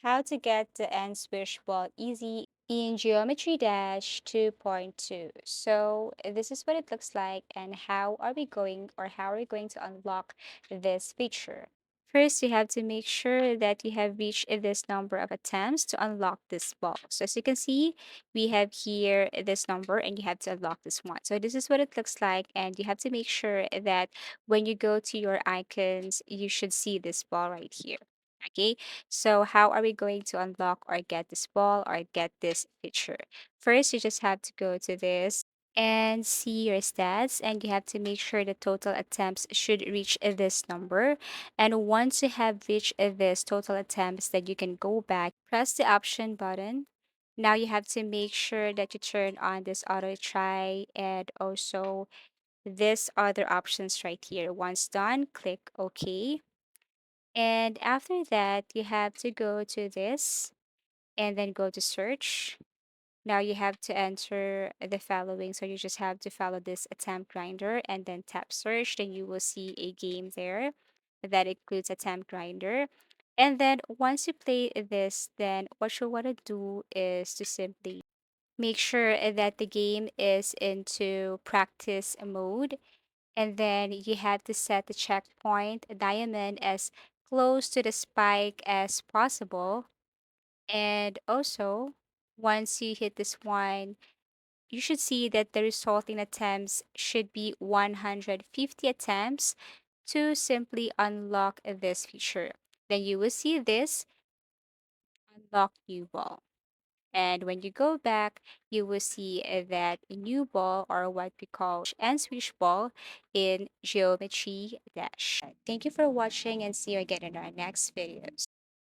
how to get the nSwish ball easy in Geometry Dash 2.2. So this is what it looks like and how are we going to unlock this feature. First, you have to make sure that you have reached this number of attempts to unlock this ball. So as you can see, we have here this number and you have to unlock this one. So this is what it looks like, and you have to make sure that when you go to your icons, you should see this ball right here. Okay, so how are we going to unlock or get this ball or get this feature? First, you just have to go to this and see your stats, and you have to make sure the total attempts should reach this number. And once you have reached this total attempts, then you can go back, press the option button. Now you have to make sure that you turn on this auto try and also this other options right here. Once done, click OK. And after that, you have to go to this and then go to search. Now you have to enter the following. So you just have to follow this attempt grinder and then tap search. Then you will see a game there that includes attempt grinder. And then once you play this, then what you want to do is to simply make sure that the game is into practice mode, and then you have to set the checkpoint diamond as close to the spike as possible. And also, once you hit this one, you should see that the resulting attempts should be 150 attempts to simply unlock this feature. Then you will see this unlock new ball. And when you go back, you will see that new ball, or what we call nSwish ball, in Geometry Dash. Thank you for watching and see you again in our next videos.